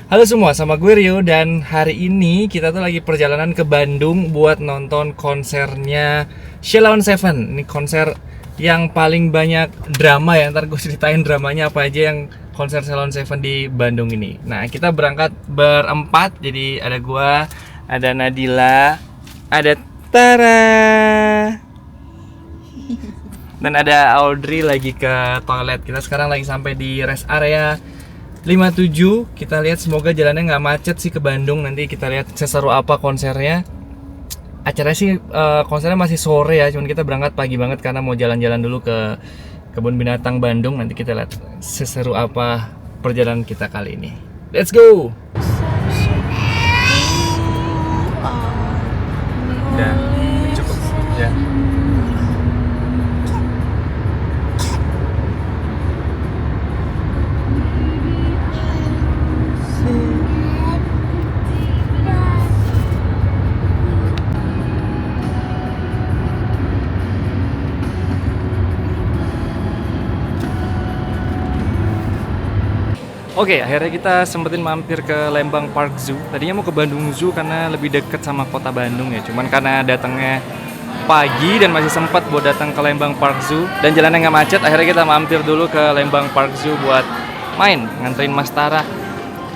Halo semua, sama gue Rio dan hari ini kita tuh lagi perjalanan ke Bandung buat nonton konsernya Sheila on 7. Ini konser yang paling banyak drama ya, ntar gue ceritain dramanya apa aja yang konser Sheila on 7 di Bandung ini. Nah, kita berangkat berempat, jadi ada gue, ada Nadila, ada Tara, dan ada Audrey lagi ke toilet. Kita sekarang lagi sampai di rest area 57. Kita lihat semoga jalannya nggak macet sih ke Bandung. Nanti kita lihat seseru apa konsernya. Acaranya sih konsernya masih sore ya, cuman kita berangkat pagi banget karena mau jalan-jalan dulu ke kebun binatang Bandung. Nanti kita lihat seseru apa perjalanan kita kali ini. Let's go. Udah cukup ya. Oke, akhirnya kita sempetin mampir ke Lembang Park Zoo. Tadinya mau ke Bandung Zoo karena lebih deket sama kota Bandung ya. Cuman karena datangnya pagi dan masih sempat buat datang ke Lembang Park Zoo dan jalannya nggak macet, akhirnya kita mampir dulu ke Lembang Park Zoo buat main, nganterin Mas Tara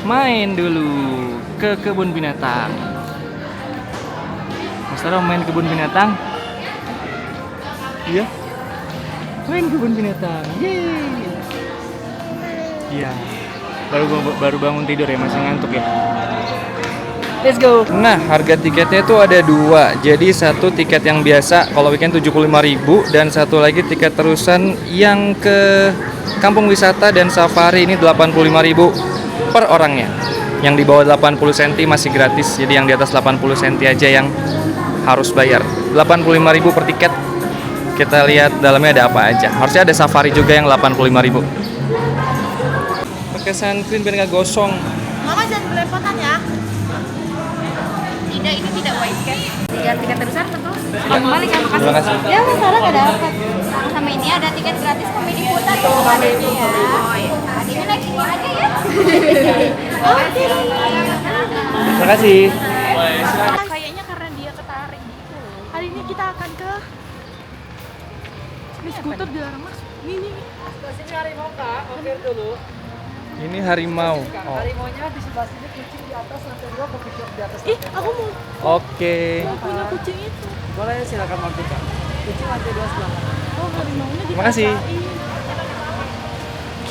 main dulu ke kebun binatang. Mas Tara main kebun binatang? Iya? Main kebun binatang. Yeay. Iya. Baru bangun tidur ya, masih ngantuk ya. Let's go. Nah, harga tiketnya itu ada dua. Jadi satu tiket yang biasa kalau weekend 75.000 dan satu lagi tiket terusan yang ke kampung wisata dan safari ini 85.000 per orangnya. Yang di bawah 80 cm masih gratis. Jadi yang di atas 80 cm aja yang harus bayar. 85.000 per tiket. Kita lihat dalamnya ada apa aja. Harusnya ada safari juga yang 85.000. Pakai sunscreen biar nggak gosong. Mama jangan belepotan ya. Tidak, ini tidak white kan? Tiket terusan betul. Kembali kan, Terima kasih. Ya, Sarah nggak dapat. Sama ini ada tiket gratis komedi putar tuh ada ini ya. Oh iya. Ini naik ini aja ya. Oke. Terima kasih. Kayaknya karena dia ketarik gitu. Hari ini kita akan ke ini skuter dilarang masuk. Nih. Sini harimau kak, mampir dulu. Ini harimau. Oh. Harimaunya di sebelah sini, kucing di atas, lantai 2, coffee shop di atas. Ih, aku mau Oke. punya kucing itu. Boleh, silakan mampir kak. Kucing lantai 2 sebelah kanan. Oh, harimaunya Terima kasih. dikacain.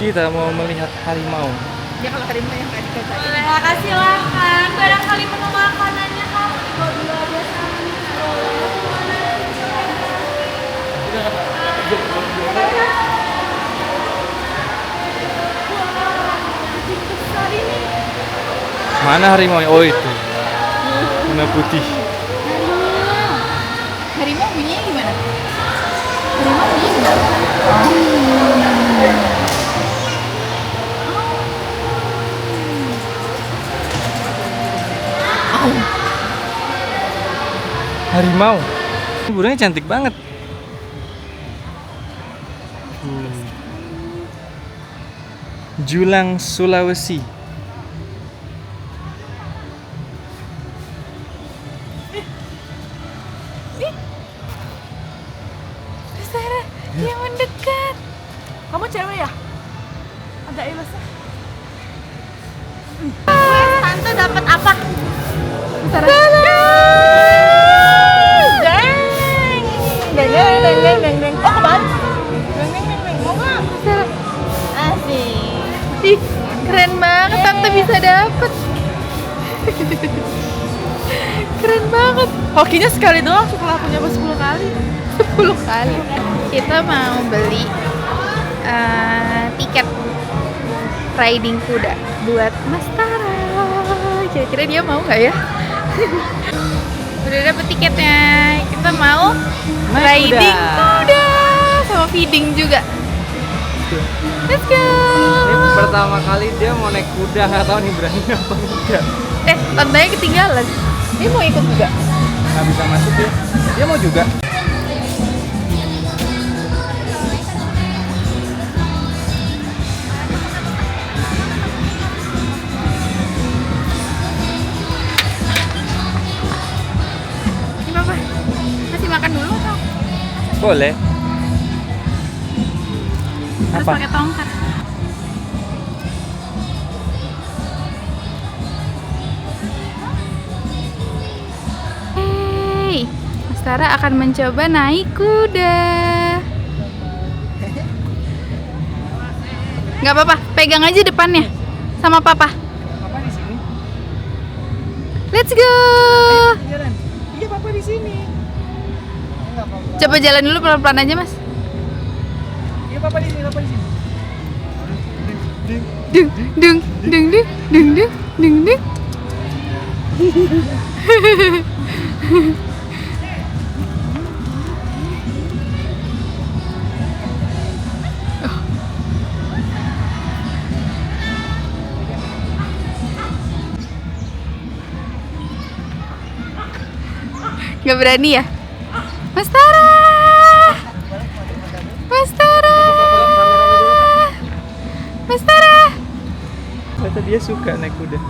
Kita mau melihat harimau. Ya kalau harimau yang nggak dikacain. Boleh, silakan. Barangkali menu makanannya kan bawa dulu aja sama Mana harimau? Oh itu. Warna putih. harimau bunyinya gimana? Harimau bunyinya gimana? Harimau. Burungnya cantik banget. Julang Sulawesi. Sarah, dia mendekat. Kamu cewek ya? Agak iles. Tante dapat apa? Sarah. Deng. Oh, kebalik. Deng. Mau nggak? Sarah. Asik. Ih, keren banget tante bisa dapet. Keren banget. Hokinya sekali doang setelah aku nyoba 10 kali. 10 kali. Kita mau beli tiket riding kuda buat Mas Tara. Kira-kira dia mau nggak ya? Udah dapet tiketnya. Kita mau Naik riding kuda sama feeding juga. Let's go. Ini pertama kali dia mau naik kuda, nggak tahu nih berani apa enggak. Tantanya ketinggalan. Dia mau ikut juga. Nggak bisa masuk ya. Dia mau juga. Boleh. Harus Apa? pakai tongkat. Hey, Mas Tara akan mencoba naik kuda. Nggak apa-apa, pegang aja depannya sama papa. Papa di sini. Let's go. Jalan. Iya, papa di sini. Coba jalan dulu pelan-pelan aja, Mas. Iya, papa di sini, papa di sini. Dung dung dung dung dung dung dung dung. Gak berani ya? Mas Tara! Mas Tara! Mas Tara! Ternyata dia suka naik kuda.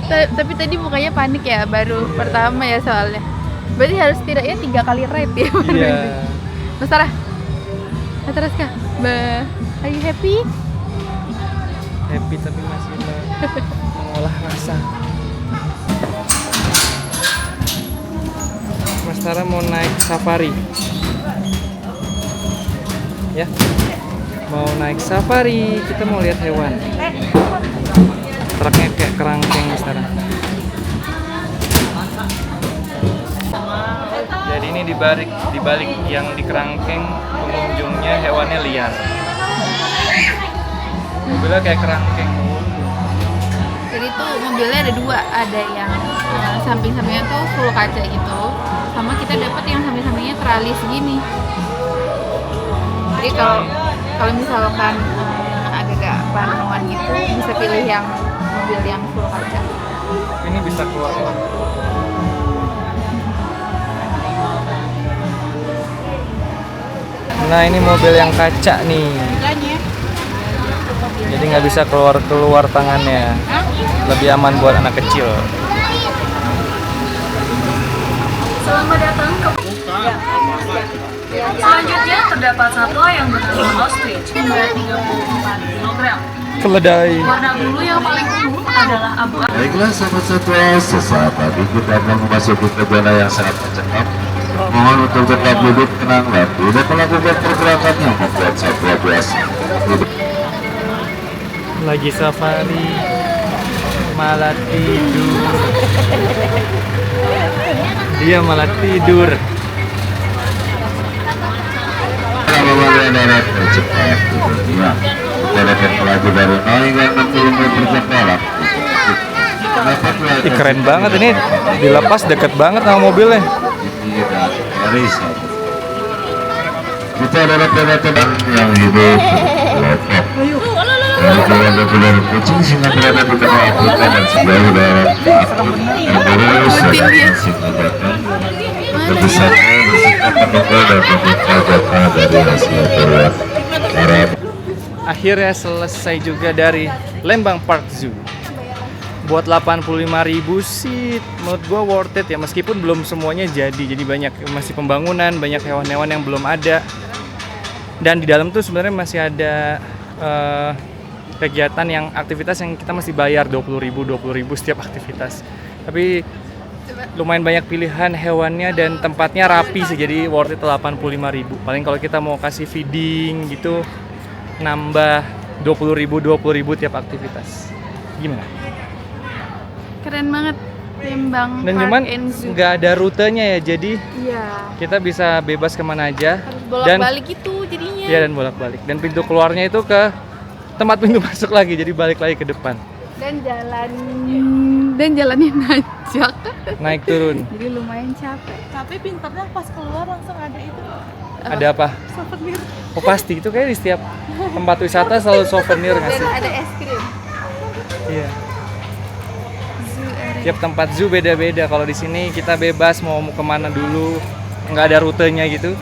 Tapi tadi mukanya panik ya, baru pertama ya soalnya. Berarti harus setidaknya 3 kali ride ya baru Iya. ini. Mas Tara! Mas Tara, are you happy? Happy tapi masih mengolah rasa. Mas Tara mau naik safari. Ya. Mau naik safari, kita mau lihat hewan. Truknya kayak kerangkeng Mas Tara. Jadi ini dibalik yang di kerangkeng, pengunjungnya hewannya liar. Mobilnya kayak kerangkeng. Jadi tuh mobilnya ada 2, ada yang samping-sampingnya tuh full kaca gitu, sama kita dapat yang samping-sampingnya teralis gini. Jadi kalau misalkan agak-agak parnoan gitu, bisa pilih yang mobil yang full kaca. Ini bisa keluar. Nah ini mobil yang kaca nih, Harganya? jadi nggak bisa keluar tangannya. Lebih aman buat anak kecil. Selamat datang ke Selanjutnya terdapat satwa yang bernama ostrich, berat 34 kg. Keledai. Warna bulu yang paling umum adalah abu-abu. Baiklah sahabat satwa, sesaat lagi kita akan memasuki ke zona yang sangat mencekam. Mohon untuk tetap duduk tenang dan tidak melakukan pergerakan yang membuat satwa biasa. Lagi safari, malah tidur. Dia malah tidur. Kalau darat cepat dunia, dapat melaju dari 0 hingga 60 meter per jam. Ih, keren banget ini, dilepas deket banget sama mobilnya. Kita adalah predator yang hidup kelompok. Predator kucing singa berada di tengah Afrika dan sebelah udara terus mengakibatkan terbesarnya risiko meninggal dan meminta data dari hasil perawat Arab. Akhirnya selesai juga dari Lembang Park Zoo. Buat 85.000 sih menurut gua worth it ya, meskipun belum semuanya jadi banyak masih pembangunan, banyak hewan-hewan yang belum ada. Dan di dalam tuh sebenarnya masih ada kegiatan yang aktivitas yang kita masih bayar 20.000 setiap aktivitas. Tapi lumayan banyak pilihan hewannya dan tempatnya rapi sih, jadi worth it 85.000. Paling kalau kita mau kasih feeding gitu nambah 20.000 tiap aktivitas. Gimana? Keren banget, Lembang Dan Park cuman and Zoo. nggak ada rutenya ya, jadi Iya. kita bisa bebas kemana aja. Harus bolak-balik gitu jadinya. Iya, dan bolak-balik. Dan pintu keluarnya itu ke tempat pintu masuk lagi, jadi balik lagi ke depan. Dan jalannya nanjak. Naik turun. Jadi lumayan capek. Tapi pintarnya pas keluar langsung ada itu Ada apa? souvenir. Oh pasti, itu kayak di setiap tempat wisata selalu souvenir nggak Dan sih? ada es krim. Iya. Zoo area. Tiap tempat zoo beda-beda. Kalau di sini kita bebas mau kemana dulu, nggak ada rutenya gitu.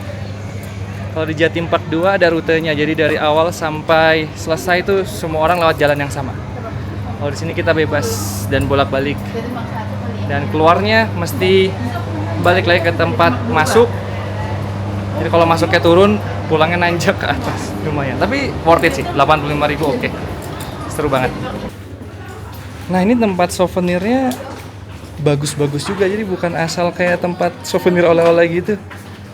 Kalau di Jatim Park 2 ada rutenya, jadi dari awal sampai selesai itu semua orang lewat jalan yang sama. Kalau di sini kita bebas dan bolak-balik. Jadi maksud aku kali ya. Dan keluarnya mesti balik lagi ke tempat masuk Jadi kalau masuknya turun, pulangnya nanjak ke atas. Lumayan. Tapi worth it sih, 85.000 oke. Seru banget. Nah, ini tempat souvenirnya bagus-bagus juga. Jadi bukan asal kayak tempat souvenir oleh-oleh gitu.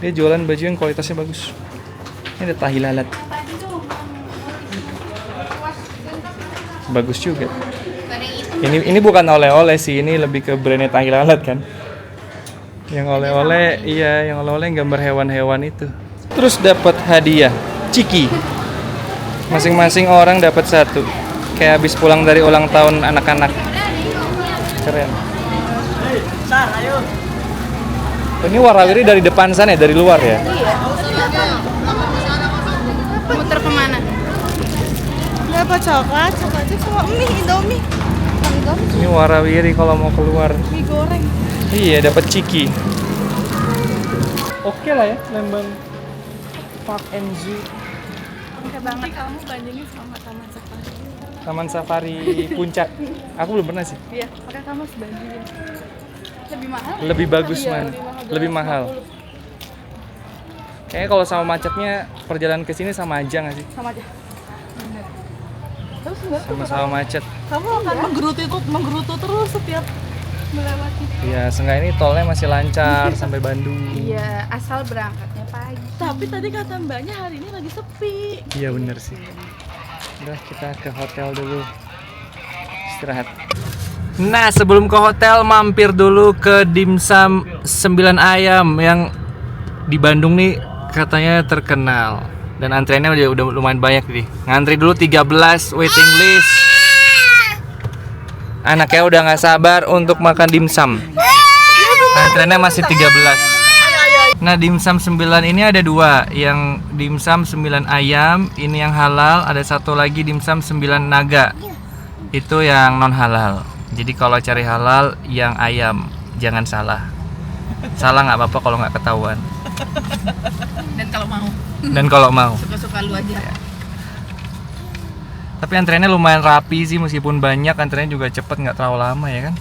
Dia jualan baju yang kualitasnya bagus. Ini ada tahi lalat. Bagus juga. Ini bukan oleh-oleh sih, ini lebih ke brandnya tahi lalat kan. Yang oleh-oleh, iya, yang oleh-oleh gambar hewan-hewan itu. Terus dapat hadiah, ciki. Masing-masing orang dapat satu. Kayak habis pulang dari ulang tahun anak-anak. Keren. Ini warawiri dari depan sana ya, dari luar ya? Muter kemana? Dapat coklat sama mie, Indomie. Ini warawiri kalau mau keluar. Mie goreng. Iya, dapat ciki. Oke lah ya, Lembang Park and Zoo. Oke banget. Kamu bandingin sama Taman Safari. Taman Safari Puncak. Aku belum pernah sih. Iya, makanya kamu harus bandingin. Lebih mahal? Lebih bagus Iya, man. lebih Lebih mahal. Kayaknya kalau sama macetnya perjalanan ke sini sama aja nggak sih? Sama aja. Terus enggak tuh Sama-sama macet. kamu akan menggerutu terus setiap melewati. Ya, seenggaknya ini tolnya masih lancar sampai Bandung. Iya, asal berangkatnya pagi. Tapi tadi kata mbaknya hari ini lagi sepi. Iya bener sih. Udah, kita ke hotel dulu. Istirahat. Nah, sebelum ke hotel mampir dulu ke Dimsum 9 Ayam yang di Bandung nih katanya terkenal. Dan antriannya udah lumayan banyak nih. Ngantri dulu 13 waiting list. Anaknya udah nggak sabar untuk makan dimsum. Antriannya masih 13. Nah, dimsum 9 ini ada dua. Yang dimsum 9 ayam, ini yang halal. Ada satu lagi dimsum 9 naga. Itu yang non halal. Jadi kalau cari halal yang ayam, jangan salah. Salah nggak apa-apa kalau nggak ketahuan. Dan kalau mau. Suka-suka lu aja. Tapi antreannya lumayan rapi sih, meskipun banyak, antreannya juga cepet, nggak terlalu lama ya kan.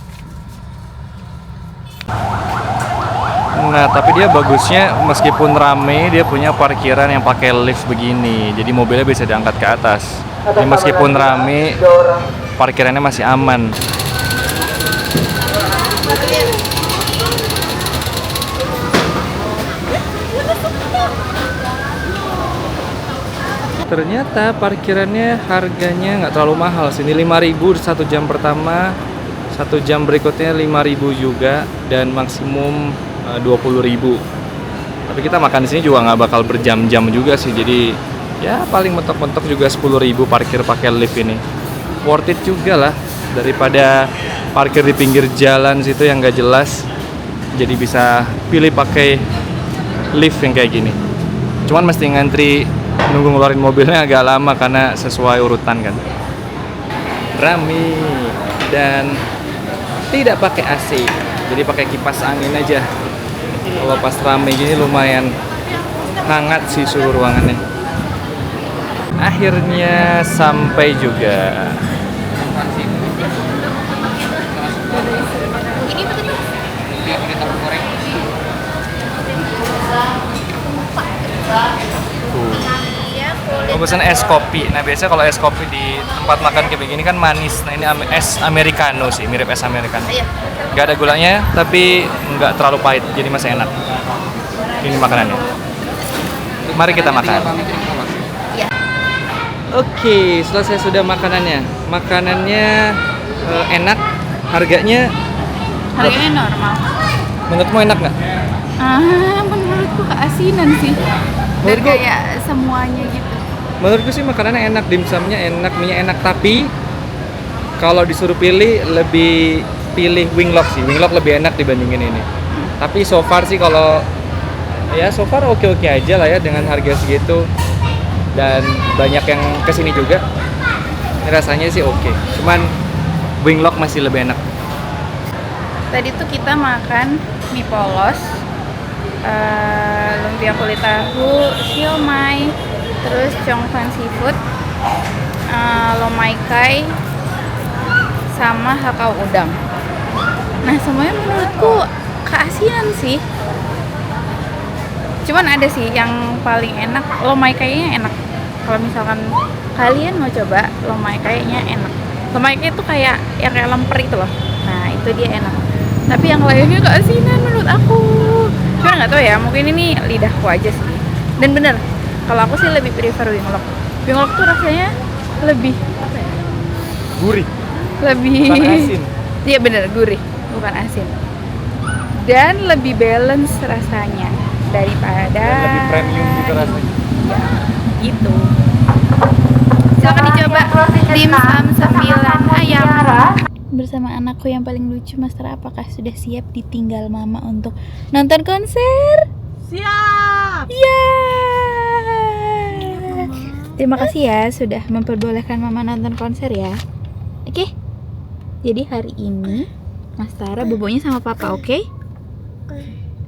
Nah, tapi dia bagusnya meskipun rame, dia punya parkiran yang pakai lift begini. Jadi mobilnya bisa diangkat ke atas. Jadi meskipun rame, parkirannya masih aman. Ternyata parkirannya harganya nggak terlalu mahal. Sini 5.000 1 jam pertama, 1 jam berikutnya 5.000 juga, dan maksimum 20.000. Tapi kita makan di sini juga nggak bakal berjam-jam juga sih. Jadi ya paling mentok-mentok juga 10.000 parkir pakai lift ini. Worth it juga lah daripada parkir di pinggir jalan situ yang nggak jelas. Jadi bisa pilih pakai lift yang kayak gini. Cuman mesti ngantri, nunggu ngeluarin mobilnya agak lama karena sesuai urutan kan. Rame dan tidak pakai AC, jadi pakai kipas angin aja. Kalau pas rame gini lumayan hangat sih suhu ruangannya. Akhirnya sampai juga. Gue pesen es kopi. Nah, biasanya kalau es kopi di tempat makan kayak begini kan manis. Nah, ini es americano sih, mirip es americano. Gak ada gulanya, tapi nggak terlalu pahit, jadi masih enak. Ini makanannya. Mari kita makan. Oke, selesai sudah makanannya. Makanannya enak, harganya Normal. menurutmu enak nggak? Menurutku keasinan sih. Dan Menurutku- kayak semuanya gitu. Menurutku sih makanannya enak, dimsumnya enak, mie enak, tapi kalau disuruh pilih lebih pilih winglock sih. Winglock lebih enak dibandingin ini. Tapi so far sih kalau ya so far oke-oke aja lah ya dengan harga segitu, dan banyak yang kesini juga. Rasanya sih oke. Cuman winglock masih lebih enak. Tadi tuh kita makan mie polos, lumpia kulit tahu, siomay, terus congfan seafood, lomai kai, sama hakau udang. Nah, semuanya menurutku keasinan sih. Cuman ada sih yang paling enak, lomai kayaknya enak. Kalau misalkan kalian mau coba, lomai kayaknya enak. Lomai kayak itu kayak yang kayak lemper itu loh. Nah itu dia enak. Tapi yang lainnya gak asinan menurut aku. Cuman nggak tahu ya, mungkin ini lidahku aja sih. Dan bener, kalau aku sih lebih prefer Winglok. Winglok tuh rasanya lebih apa ya? Gurih. Lebih. Bukan asin. Iya bener, gurih, bukan asin. Dan lebih balance rasanya daripada. Dan lebih premium gitu rasanya. Ya, gitu. Silakan dicoba dimsum 9 ayam bersama anakku yang paling lucu. Master, apakah sudah siap ditinggal mama untuk nonton konser? Siap. Ya. Terima kasih ya sudah memperbolehkan mama nonton konser ya. Oke. Jadi hari ini Mas Tara bobonya sama papa, oke?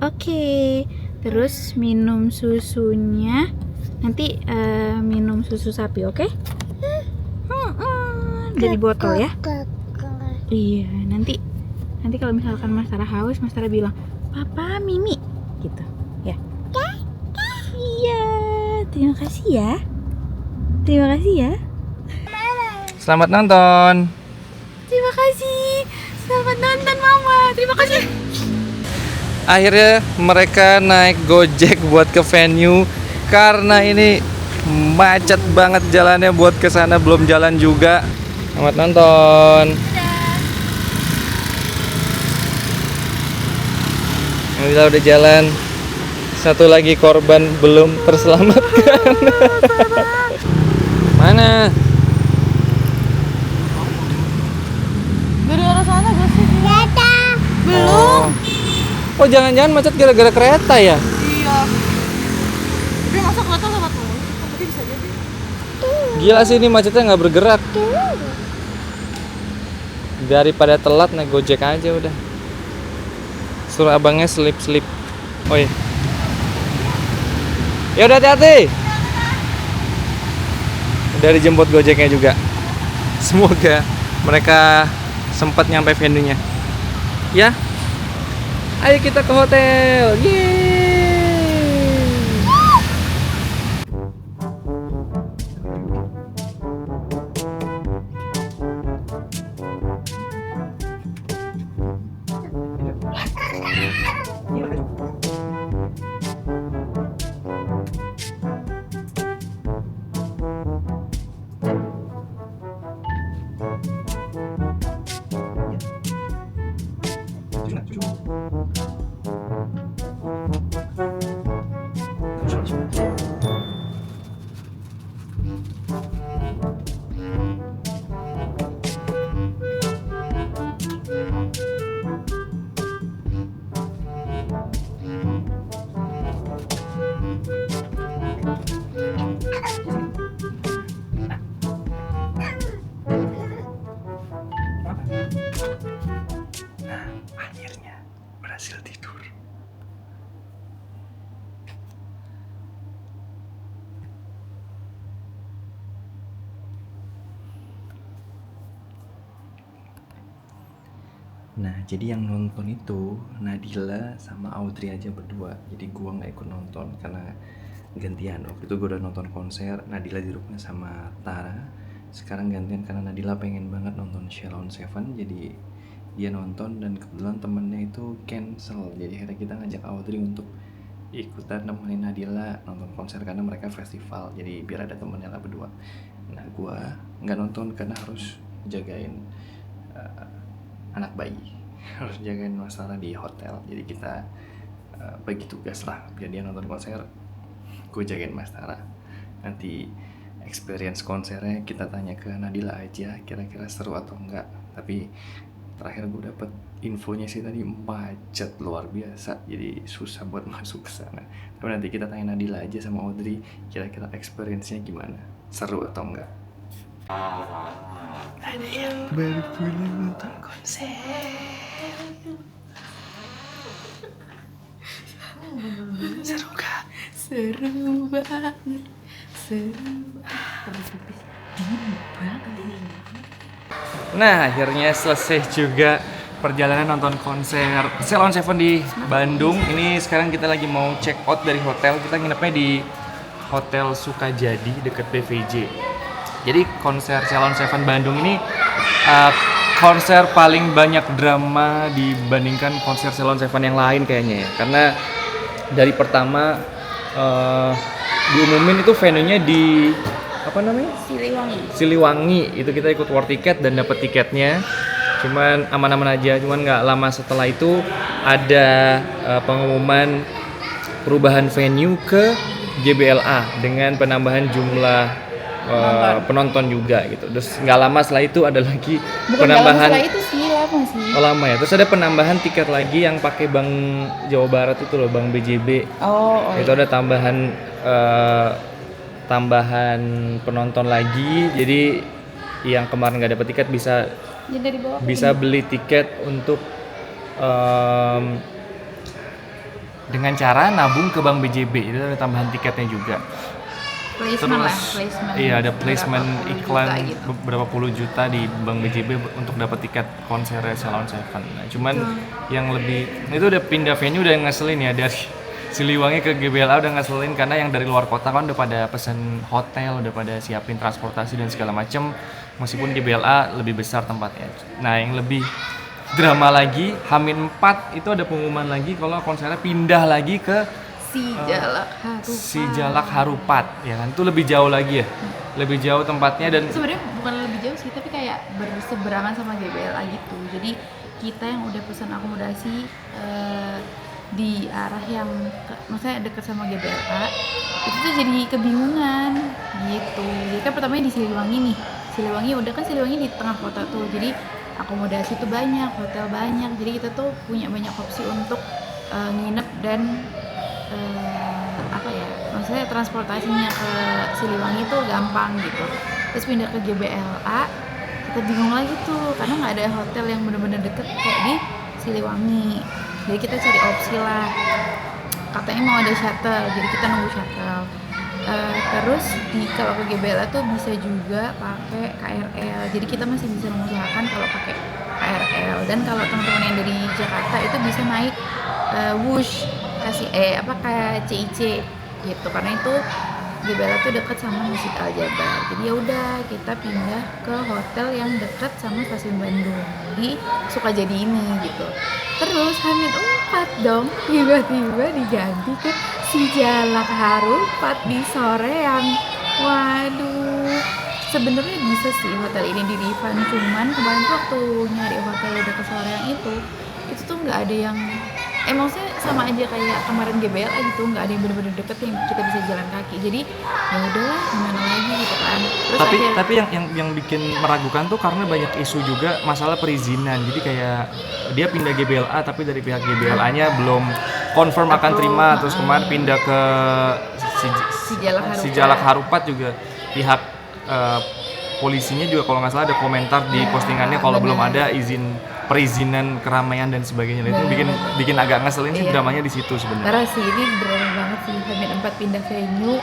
Oke. Terus minum susunya nanti minum susu sapi, oke? Dari botol ya. Iya, nanti kalau misalkan Mas Tara haus, Mas Tara bilang, "Papa, Mimi." Gitu, ya. Iya, terima kasih ya. Terima kasih ya. Selamat nonton. Terima kasih. Selamat nonton Mama. Terima kasih. Akhirnya mereka naik Gojek buat ke venue karena ini macet banget jalannya buat ke sana, belum jalan juga. Selamat nonton. Alhamdulillah udah jalan. Satu lagi korban belum terselamatkan. Mana? Dari arah sana gak sih? Belum. Oh, jangan-jangan macet gara-gara kereta ya? Iya. Tapi masa kereta lewat mulu? Tapi bisa jadi. Gila sih, ini macetnya nggak bergerak. Daripada telat naik Gojek aja udah. Suruh abangnya slip. Oh iya. Ya udah, hati-hati. Udah dijemput Gojeknya juga. Semoga mereka sempat nyampe venue-nya. Ya. Ayo kita ke hotel. Yeay. Akhirnya berhasil tidur. Nah, jadi yang nonton itu Nadila sama Audrey aja berdua. Jadi gua nggak ikut nonton karena gantian. Waktu itu gua udah nonton konser, Nadila di rumah sama Tara. Sekarang gantian karena Nadila pengen banget nonton Sheila on 7, jadi dia nonton dan kebetulan temennya itu cancel. Jadi akhirnya kita ngajak Audrey untuk ikutan nemenin Nadila nonton konser karena mereka festival. Jadi biar ada temennya lah berdua. Nah, gua nggak nonton karena harus jagain anak bayi, harus jagain masalah di hotel. Jadi kita bagi tugas lah, biar dia nonton konser, gue jagain Mas Tara. Nanti experience konsernya kita tanya ke Nadila aja, kira-kira seru atau enggak. Tapi terakhir gue dapet infonya sih tadi macet luar biasa, jadi susah buat masuk ke sana. Tapi nanti kita tanya Nadila aja sama Audrey, kira-kira experience-nya gimana, seru atau enggak. Ada yang baru pulang nonton konser. Seru gak? Seru banget. Nah, akhirnya selesai juga perjalanan nonton konser Sheila on 7 di Bandung. Ini sekarang kita lagi mau check out dari hotel. Kita nginepnya di Hotel Sukajadi deket BVJ. Jadi konser Sheila on 7 Bandung ini konser paling banyak drama dibandingkan konser Sheila on 7 yang lain kayaknya ya. Karena dari pertama diumumin itu venue-nya di apa namanya? Siliwangi. Itu kita ikut war tiket dan dapat tiketnya. Cuman aman-aman aja. Cuman nggak lama setelah itu ada pengumuman perubahan venue ke GBLA dengan penambahan jumlah penonton juga gitu. Terus nggak lama setelah itu ada lagi penambahan. Setelah itu sih lama sih. Oh, lama ya. Terus ada penambahan tiket lagi yang pakai Bank Jawa Barat itu loh, Bank BJB. Itu ada tambahan penonton lagi. Jadi yang kemarin nggak dapat tiket bisa beli tiket untuk dengan cara nabung ke Bank BJB. Itu ada tambahan tiketnya juga. Placement. Iya, ada placement iklan gitu. beberapa puluh juta di Bank BJB untuk dapat tiket konser Sheila on 7. Nah, cuman yang lebih itu udah pindah venue udah ngeselin ya, dari Siliwangi ke GBLA udah ngeselin karena yang dari luar kota kan udah pada pesen hotel, udah pada siapin transportasi dan segala macem. Meskipun GBLA lebih besar tempatnya. Nah, yang lebih drama lagi, H-4 itu ada pengumuman lagi kalau konsernya pindah lagi ke Si Jalak Harupat, ya kan? Itu lebih jauh lagi ya, lebih jauh tempatnya dan sebenarnya bukan lebih jauh sih, tapi kayak berseberangan sama GBLA gitu. Jadi kita yang udah pesan akomodasi di arah yang maksudnya dekat sama GBLA itu tuh jadi kebingungan gitu. Jadi kan pertamanya di Siliwangi nih, Siliwangi di tengah kota tuh, jadi akomodasi tuh banyak, hotel banyak, jadi kita tuh punya banyak opsi untuk nginep dan maksudnya transportasinya ke Siliwangi tuh gampang gitu. Terus pindah ke GBLA kita bingung lagi tuh karena nggak ada hotel yang benar-benar deket kayak di Siliwangi. Jadi kita cari opsi lah, katanya mau ada shuttle, jadi kita nunggu shuttle. Terus kalau ke GBLA tuh bisa juga pakai KRL, jadi kita masih bisa mengusahakan kalau pakai KRL. Dan kalau teman-teman yang dari Jakarta itu bisa naik Wush kayak CIC gitu, karena itu GBLA tuh dekat sama Masjid Al Jabar. Jadi ya udah kita pindah ke hotel yang dekat sama stasiun Bandung di Sukajadi ini gitu. Terus H-4 dong tiba-tiba diganti ke Si Jalak Harupat di Soreang. Waduh, sebenarnya bisa sih hotel ini di refund, cuman kemarin tuh waktu nyari hotel udah ke Soreang itu tuh nggak ada yang maksudnya sama aja kayak kemarin GBLA gitu, nggak ada yang bener-bener deket yang kita bisa jalan kaki. Jadi ya udahlah, gimana lagi gitu kan. Terus tapi yang bikin meragukan tuh karena banyak isu juga masalah perizinan. Jadi kayak dia pindah GBLA tapi dari pihak GBLA-nya belum confirm akan terima. Terus kemarin pindah ke Si Jalak Harupat juga pihak polisinya juga kalau nggak salah ada komentar di postingannya kalau belum ada perizinan keramaian dan sebagainya. Itu bikin agak ngeselin sih dramanya di situ sebenarnya. Parah sih, ini drama banget sih. H-4 pindah venue,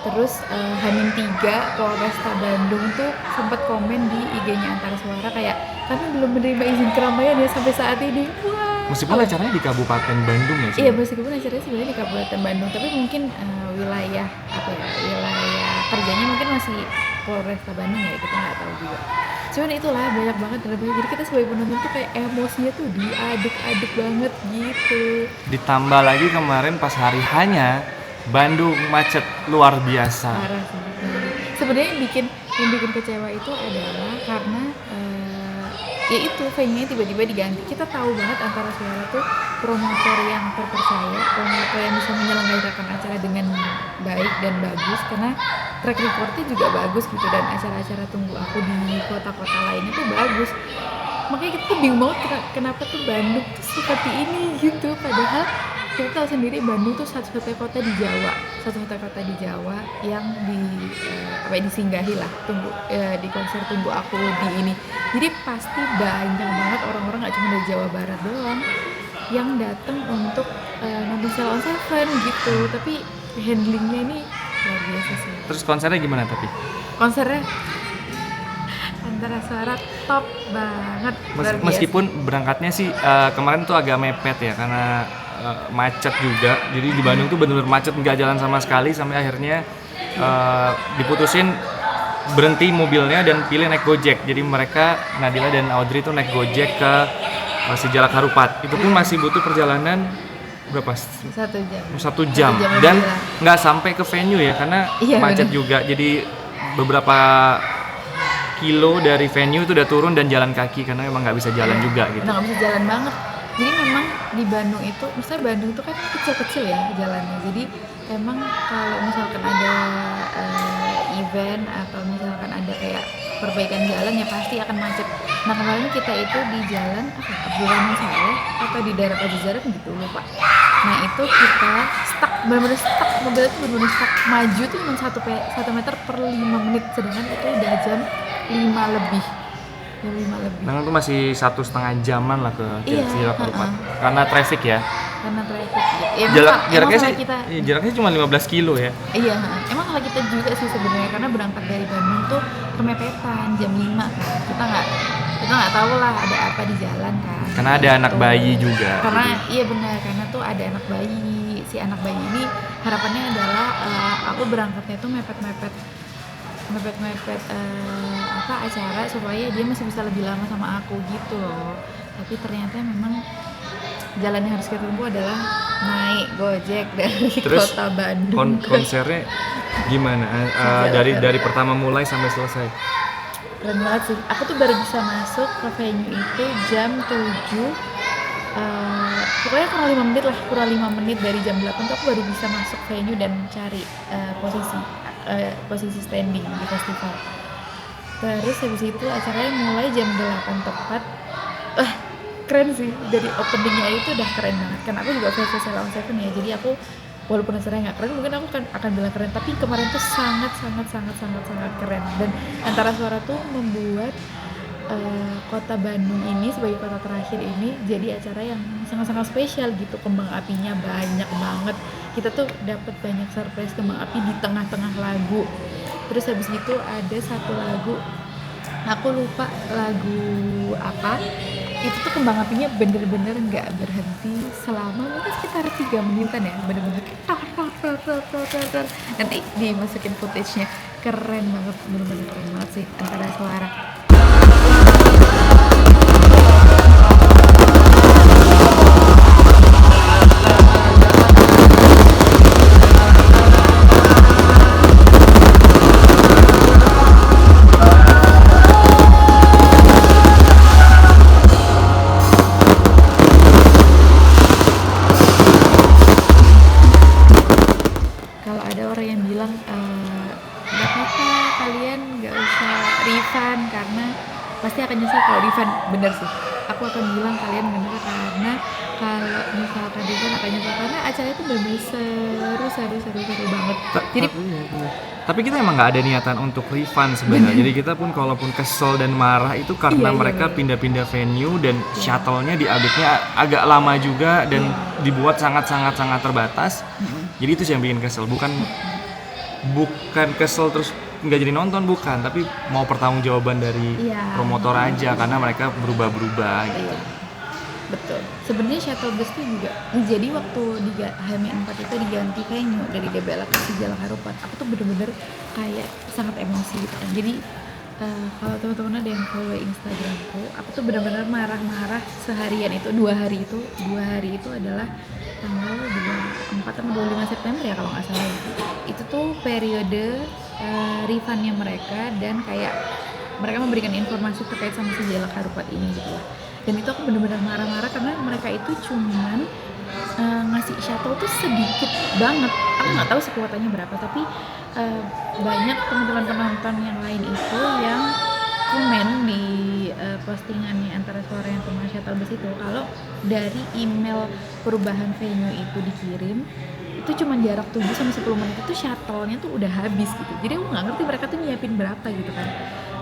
terus H-3 Polresta Bandung tuh sempat komen di IG-nya Antara Suara kayak kami belum menerima izin keramaian ya sampai saat ini. Wah. Meskipun acaranya di Kabupaten Bandung ya sih. Iya, meskipun acaranya sebenarnya di Kabupaten Bandung, tapi mungkin wilayah kerjanya mungkin masih Polresta Bandung ya, kita nggak tahu juga. Cuman itulah banyak banget dramanya, jadi kita sebagai penonton tuh kayak emosinya tuh diaduk-aduk banget gitu. Ditambah lagi kemarin pas hari hanya Bandung macet luar biasa. Parah sih. Sebenarnya yang bikin kecewa itu adalah karena ya itu venue-nya tiba-tiba diganti. Kita tahu banget Antara Suara tuh promotor yang terpercaya, promotor yang bisa menyelenggarakan acara dengan baik dan bagus karena track record-nya juga bagus gitu, dan acara-acara Tunggu Aku di kota-kota lainnya tuh bagus. Makanya kita tuh bingung banget kenapa tuh Bandung tuh seperti ini gitu, padahal kita tahu sendiri Bandung tuh satu-satunya kota di Jawa yang disinggahi lah di konser Tunggu Aku di ini. Jadi pasti banyak banget orang-orang nggak cuma dari Jawa Barat doang yang datang untuk nonton Sheila on 7 gitu. Tapi handlingnya ini luar biasa sih. Terus konsernya gimana tapi? Konsernya Antara Suara top banget. Luar biasa. Meskipun berangkatnya sih kemarin tuh agak mepet ya karena macet juga. Jadi di Bandung tuh bener-bener macet, nggak jalan sama sekali sampai akhirnya diputusin berhenti mobilnya dan pilih naik Gojek. Jadi mereka, Nadila dan Audrey tuh naik Gojek ke Sejalak Harupat. Itu pun masih butuh perjalanan berapa? 1 jam. 1 jam. lebih Dan lah. nggak sampai ke venue ya karena Iya, macet bener. juga. Jadi beberapa kilo dari venue itu udah turun dan jalan kaki karena emang nggak bisa jalan juga gitu. Udah nggak bisa jalan banget. Jadi memang di Bandung itu, misalnya Bandung itu kan kecil-kecil ya jalannya. Jadi emang kalau misalkan ada event atau misalkan ada kayak perbaikan jalan ya pasti akan macet. Nah kemarin kita itu di jalan Abdurrahman Saleh atau di daerah Pajajaran gitu lupa. Nah itu kita stuck, benar-benar stuck, mobil itu benar-benar stuck, maju tuh cuma 1 meter per 5 menit, sedangkan itu udah jam 5 lebih. Jam 5 lebih. Memang tuh masih 1,5 jaman lah ke Iya, Sejalak Harupat karena traffic ya. Karena traffic gitu. Ya, Jaraknya salah sih, kita. jaraknya cuma 15 kilo ya. Iya, emang kalau kita juga sih sebenarnya karena berangkat dari Bandung tuh kemepetan jam 5 kan. Kita nggak tahu lah ada apa di jalan kan. Karena ada anak bayi juga. Karena iya benar, karena tuh ada anak bayi. Si anak bayi ini harapannya adalah aku berangkatnya tuh mepet-mepet acara supaya dia masih bisa lebih lama sama aku gitu loh. Tapi ternyata memang jalan yang harus kita tempuh adalah naik Gojek dari Terus kota Bandung ke konsernya gimana? Dari pertama mulai sampai selesai. keren banget sih. Aku tuh baru bisa masuk ke venue itu jam 7 pokoknya kurang 5 menit dari jam 8 tuh aku baru bisa masuk venue dan cari posisi standing di festival. Terus habis itu acaranya mulai jam 8 tepat. Keren sih, dari openingnya itu udah keren banget kan. Aku juga festival on Seven ya, jadi aku walaupun acaranya nggak keren mungkin aku akan bilang keren, tapi kemarin tuh sangat keren. Dan Antara Suara tuh membuat kota Bandung ini sebagai kota terakhir ini jadi acara yang sangat spesial gitu. Kembang apinya banyak banget, kita tuh dapat banyak surprise kembang api di tengah-tengah lagu. Terus habis itu ada satu lagu, aku lupa lagu apa, itu tuh kembang apinya bener-bener nggak berhenti selama mungkin sekitar 3 menitan ya, bener-bener nanti dimasukin footage-nya. Keren banget, bener-bener keren banget sih Antara Suara. Kalau ada orang yang bilang nggak apa-apa, kalian nggak usah refund karena pasti akan nyesel kalau refund. Bener sih, aku akan bilang kalian bener, karena kalau misalkan refund akan nyesel karena acara itu bener-bener seru banget. Jadi Tapi kita emang nggak ada niatan untuk refund sebenarnya. Jadi kita pun kalaupun kesel dan marah itu karena Iya, mereka bener. pindah-pindah venue dan shuttle-nya diupdate-nya agak lama juga dan dibuat sangat terbatas. Jadi itu sih yang bikin kesel, bukan kesel terus nggak jadi nonton, bukan, tapi mau pertanggungjawaban dari Iya. promotor aja karena mereka berubah gitu. iya, betul. Sebenarnya shuttle bus itu juga jadi waktu di HM4 itu diganti venue dari DBL ke Sejalak Harupat, aku tuh bener-bener kayak sangat emosi gitu kan. Jadi kalau teman-teman ada yang follow Instagramku, aku tuh bener-bener marah-marah seharian itu. 2 hari itu adalah tanggal 24 sama 25 September ya kalau nggak salah. Itu tuh periode refundnya mereka dan kayak mereka memberikan informasi terkait sama Sejalak Harupat ini gitu lah. Dan itu aku bener-bener marah-marah karena mereka itu cuman ngasih shuttle tuh sedikit banget. Aku nggak tahu sih kuotanya berapa, tapi banyak teman-teman penonton yang lain itu yang komen di postingannya Antara Suara yang tentang shuttle bus itu kalau dari email perubahan venue itu dikirim itu cuma jarak 7 sampai 10 menit itu shuttle-nya tuh udah habis gitu. Jadi aku nggak ngerti mereka tuh nyiapin berapa gitu kan.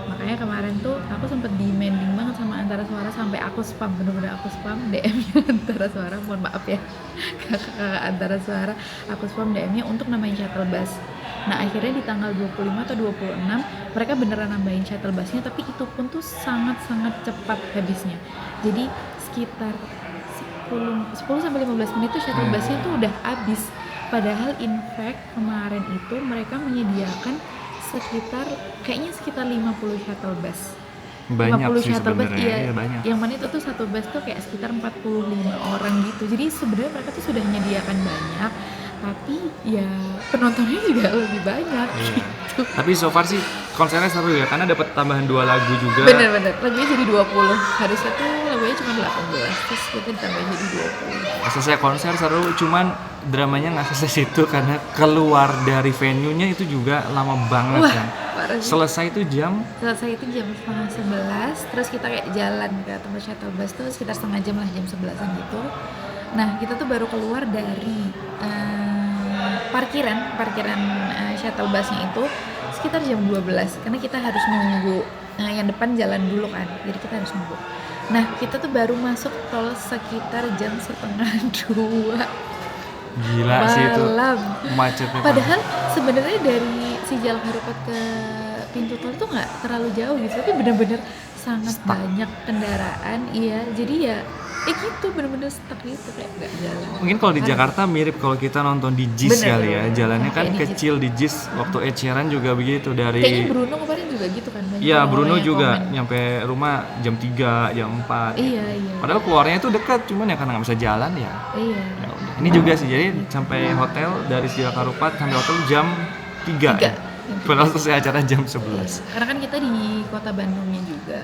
Makanya kemarin tuh aku sempet demanding banget sama Antara Suara sampai aku spam, bener-bener aku spam DM-nya Antara Suara, mohon maaf ya kakak Antara Suara, aku spam DM-nya untuk namain shuttle bus Nah akhirnya di tanggal 25 atau 26 mereka beneran nambahin shuttle busnya, tapi itu pun tuh sangat-sangat cepat habisnya. Jadi sekitar 10 sampai 15 menit tuh shuttle busnya tuh udah habis. Padahal in fact kemarin itu mereka menyediakan sekitar 50 shuttle bus. Banyak 50 sih shuttle bus, sebenarnya. iya. Iya, banyak. Yang mana itu tuh satu bus tuh kayak sekitar 45 orang gitu. Jadi sebenarnya mereka tuh sudah menyediakan banyak, tapi ya penontonnya juga lebih banyak Iya. gitu. Tapi so far sih konsernya seru ya, karena dapat tambahan 2 lagu juga. Bener-bener, lagunya jadi 20. Harusnya tuh lagunya cuma 18, terus kita ditambahin jadi 20. Selesai konser seru, cuman dramanya nggak selesai situ karena keluar dari venue-nya itu juga lama banget Wah, kan. parah sih. Selesai itu jam Selesai itu jam 10:30, terus kita kayak jalan ke tempat shuttle bus tuh sekitar setengah jam lah, jam 11-an gitu. Nah kita tuh baru keluar dari parkiran shuttle busnya itu sekitar jam 12 karena kita harus nunggu yang depan jalan dulu kan, jadi kita harus nunggu. Nah kita tuh baru masuk tol sekitar jam 1:30 gila sih itu malam. macetnya. Padahal sebenarnya dari si Jalak Harupat ke pintu tol tuh nggak terlalu jauh gitu, tapi bener-bener sangat banyak kendaraan. Iya, jadi ya gitu bener-bener stuck gitu kayak nggak jalan. Mungkin kalau di Jakarta mirip kalau kita nonton di JIS Bener, kali ya, bener. jalannya kan Kayak di kecil di JIS. Waktu Ed Sheeran juga begitu dari. Kayaknya Bruno kemarin juga gitu kan. banyak Iya, orang Bruno yang juga komen. nyampe rumah jam 3, jam 4. Iya. Padahal keluarnya itu dekat, cuman ya karena nggak bisa jalan ya. Iya. Ya udah. Ini juga sih, jadi sampai hotel dari Jalak Harupat sampai hotel jam 3. Tiga. Padahal selesai acara jam Iya. 11. Karena kan kita di kota Bandungnya juga,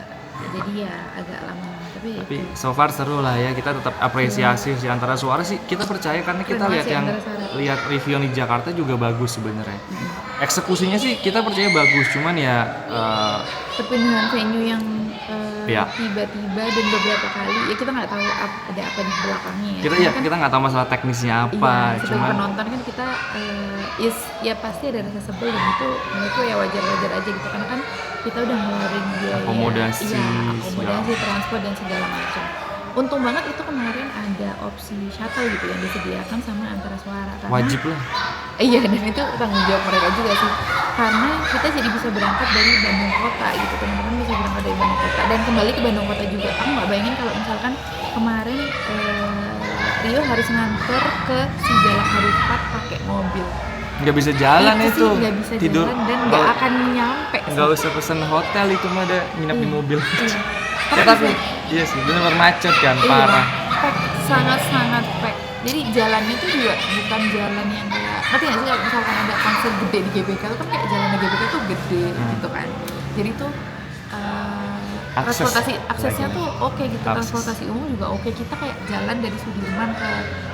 jadi ya agak lama. Tapi so far seru lah ya, kita tetap apresiasi sih antara suara sih kita percaya karena kita Keren lihat sih yang Antara Suara. lihat review di Jakarta juga bagus sebenarnya. Eksekusinya sih kita percaya bagus, cuman ya perpindahan venue yang Iya. tiba-tiba dan beberapa kali ya kita nggak tahu ada apa di belakangnya ya. kita Karena ya kan, kita nggak tahu masalah teknisnya apa, iya, sebagai cuman penonton kan kita ya pasti ada rasa sebel dan itu menurutku ya wajar-wajar aja gitu karena kan kita udah ngeluarin biaya Akomodasi, akomodasi transport dan segala macam. Untung banget itu kemarin ada opsi shuttle gitu yang disediakan sama Antara Suara karena wajib lah. iya, dan itu tanggung jawab mereka juga sih karena kita jadi bisa berangkat dari Bandung Kota gitu, teman-teman bisa berangkat dari Bandung Kota dan kembali ke Bandung Kota juga. Aku nggak bayangin kalau misalkan kemarin Rio harus nganter ke si Jalak Harupat pakai mobil. Nggak bisa jalan Itu itu, sih nggak bisa tidur jalan dan nggak akan nyampe sih. nggak usah pesen hotel, itu mah ada nginep di Iya, mobil. iya. Ya, tapi iya sih benar macet kan, parah. Pack, sangat-sangat pack. Jadi jalannya tuh juga bukan jalan yang kayak, ngerti nggak sih kalau misalkan ada konser gede di GBK itu kan kayak jalan di GBK tuh gede gitu kan. Jadi tuh Akses aksesnya lagi. tuh oke gitu, Akses. transportasi umum juga oke. Kita kayak jalan dari Sudirman ke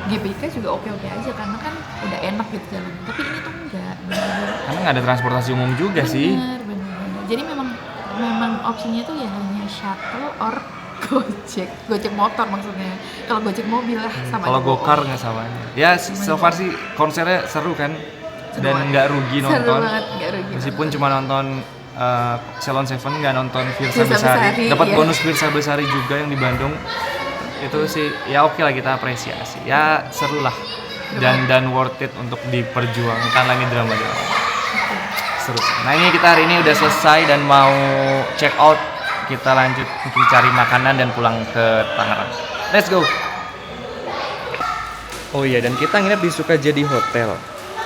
GBK juga oke-oke aja karena kan udah enak gitu jalan. Tapi ini tuh enggak, bener-bener Karena nggak ada transportasi umum juga sih. bener. Jadi memang opsinya tuh ya hanya shuttle or Gojek motor maksudnya. Kalau Gojek mobil lah sama Kalau aja gokar bohong. nggak samanya. Ya so far sih konsernya seru kan, Seru dan banget. nggak rugi Seru nonton. banget, nggak rugi Meskipun nonton. cuma nonton Salon Seven, nggak nonton Firsa Firsa Besari. Besari, Dapat iya. bonus Firsa Besari juga yang di Bandung. Itu sih ya oke lah, kita apresiasi. Ya seru lah. Dan worth it untuk diperjuangkan lagi drama-drama. Seru. Nah ini kita hari ini udah selesai dan mau check out. Kita lanjut mungkin cari makanan dan pulang ke Tangerang. Let's go. Oh iya, dan kita nginep di Sukajadi Hotel.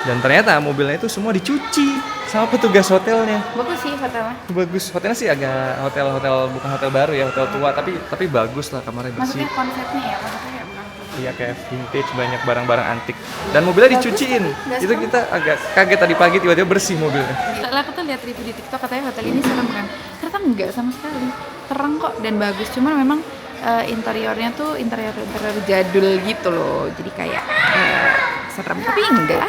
Dan ternyata mobilnya itu semua dicuci sama petugas hotelnya. Bagus sih hotelnya. Bagus, hotelnya sih agak hotel bukan hotel baru ya, hotel tua, tapi bagus lah, kamarnya bersih. Maksudnya konsepnya ya, maksudnya kayak bukan Iya, kayak vintage, banyak barang-barang antik. Dan mobilnya dicuciin. Nggak Itu serem. kita agak kaget tadi pagi tiba-tiba bersih mobilnya. Soalnya aku tuh lihat review di TikTok katanya hotel ini serem kan. Ternyata enggak sama sekali. Terang kok dan bagus. Cuman memang interiornya tuh interior jadul gitu loh. Jadi kayak serem. Tapi enggak.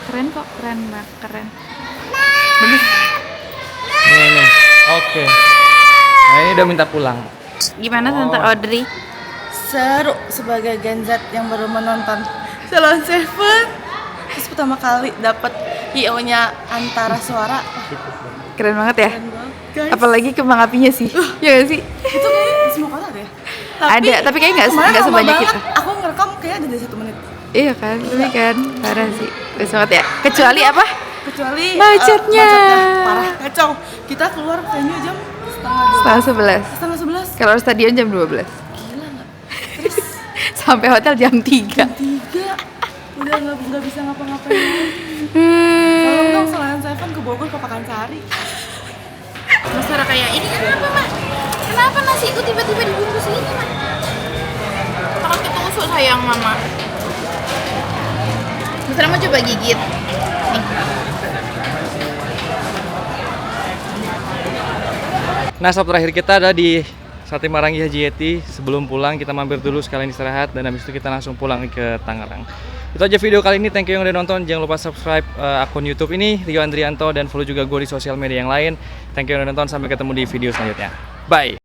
Keren kok, keren banget, keren. Bagus. Nih. Oke. Nah, ini udah minta pulang. Gimana Tante Audrey? Seru sebagai Gen Z yang baru menonton Salon Seven. Terus pertama kali dapat IO-nya Antara Suara. Keren banget ya. Keren banget, guys. Apalagi kembang apinya sih. Ya nggak sih? Itu kayaknya di semua kota deh. Ada, tapi kayaknya nggak kemarin lama sebanyak banget. itu. Aku ngerekam kayaknya ada di 1 menit. Iya kan, tapi kan parah sih. Bagus banget ya. Kecuali apa? kecuali Macetnya. parah kacau. Kita keluar venue jam Setengah 11. setengah 11. Kalau stadion jam 12. Gila nggak? Terus Sampai hotel jam 3. 3 udah nggak bisa ngapa-ngapain. Tolong dong Selandia Seven ke Bogor ke Pakansari. Mas Sarah kayak ini kenapa mak? Kenapa nasiku tiba-tiba dibungkus ini mak? Takut ketusuk sayang mama. Mas Sarah mau coba gigit. Nih. Nah, stop terakhir kita ada di Sate Marangi Haji Yeti. Sebelum pulang kita mampir dulu sekalian istirahat dan habis itu kita langsung pulang ke Tangerang. Itu aja video kali ini, thank you yang udah nonton. Jangan lupa subscribe akun YouTube ini Rio Andrianto dan follow juga gue di sosial media yang lain. Thank you yang udah nonton, sampai ketemu di video selanjutnya. Bye.